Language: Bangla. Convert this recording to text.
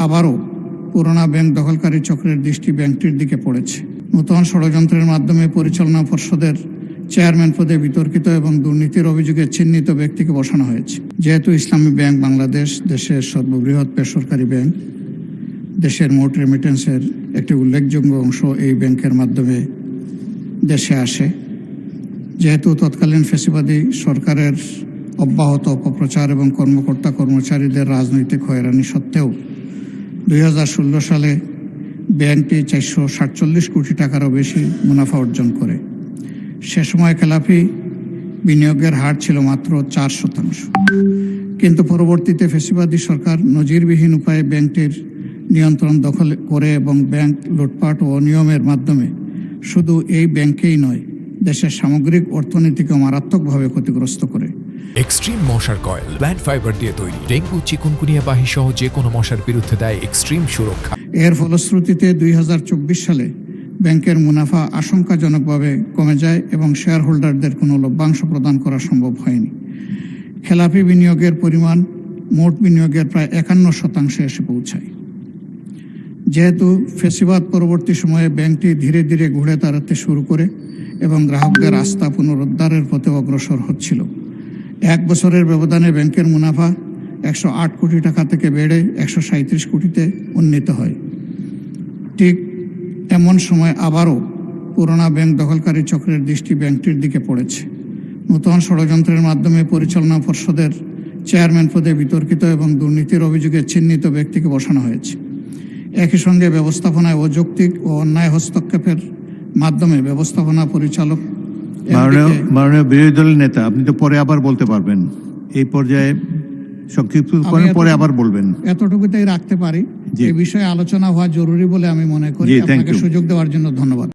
আবারও পুরোনো ব্যাংক দখলকারী চক্রের দৃষ্টি ব্যাংকটির দিকে পড়েছে। নূতন ষড়যন্ত্রের মাধ্যমে পরিচালনা পর্ষদের চেয়ারম্যান পদে বিতর্কিত এবং দুর্নীতির অভিযোগে চিহ্নিত ব্যক্তিকে বসানো হয়েছে। যেহেতু ইসলামী ব্যাংক বাংলাদেশ দেশের সর্ববৃহৎ বেসরকারি ব্যাংক, দেশের মোট রেমিটেন্সের একটি উল্লেখযোগ্য অংশ এই ব্যাংকের মাধ্যমে দেশে আসে। যেহেতু তৎকালীন ফ্যাসিবাদী সরকারের অব্যাহত অপপ্রচার এবং কর্মকর্তা কর্মচারীদের রাজনৈতিক হয়রানি সত্ত্বেও 2016 সালে ব্যাংকটি 447 কোটি টাকারও বেশি মুনাফা অর্জন করে। সে সময় খেলাপি বিনিয়োগের হার ছিল মাত্র 4%। কিন্তু পরবর্তীতে ফ্যাসিবাদী সরকার নজিরবিহীন উপায়ে ব্যাংকটির নিয়ন্ত্রণ দখল করে এবং ব্যাংক লুটপাট ও অনিয়মের মাধ্যমে শুধু এই ব্যাংকেই নয়, দেশের সামগ্রিক অর্থনীতিকে মারাত্মকভাবে ক্ষতিগ্রস্ত করে। এক্সট্রিম মশার কয়েল প্ল্যান্ট ফাইবার দিয়ে তৈরি, ডেঙ্গু, চিকুনগুনিয়া বাহি সহ যে কোনো মশার বিরুদ্ধে দেয় এক্সট্রিম সুরক্ষা। এর ফলশ্রুতিতে 2024 সালে ব্যাংকের মুনাফা আশঙ্কাজনকভাবে কমে যায় এবং শেয়ার হোল্ডারদের কোনো লভ্যাংশ প্রদান করা সম্ভব হয়নি। খেলাপি বিনিয়োগের পরিমাণ মোট বিনিয়োগের প্রায় 51% এসে পৌঁছায়। যেহেতু ফ্যাসিবাদ পরবর্তী সময়ে ব্যাংকটি ধীরে ধীরে ঘুরে দাঁড়াতে শুরু করে এবং গ্রাহকদের আস্থা পুনরুদ্ধারের পথে অগ্রসর হচ্ছিল, 1 বছরের ব্যবধানে ব্যাংকের মুনাফা 108 কোটি টাকা থেকে বেড়ে 137 কোটিতে উন্নীত হয়। ঠিক এমন সময় আবারও পুরোনো ব্যাংক দখলকারী চক্রের দৃষ্টি ব্যাংকটির দিকে পড়েছে। নূতন ষড়যন্ত্রের মাধ্যমে পরিচালনা পর্ষদের চেয়ারম্যান পদে বিতর্কিত এবং দুর্নীতির অভিযোগে চিহ্নিত ব্যক্তিকে বসানো হয়েছে। একই সঙ্গে ব্যবস্থাপনায় অযৌক্তিক ও অন্যায় হস্তক্ষেপের মাধ্যমে ব্যবস্থাপনা পরিচালক মাননীয় বিরোধী দলের নেতা, আপনি তো পরে আবার বলতে পারবেন। এই পর্যায়ে সংক্ষিপ্ত করে পরে আবার বলবেন। এতটুকুতেই রাখতে পারি। এই বিষয়ে আলোচনা হওয়া জরুরি বলে আমি মনে করি। আপনাকে সুযোগ দেওয়ার জন্য ধন্যবাদ।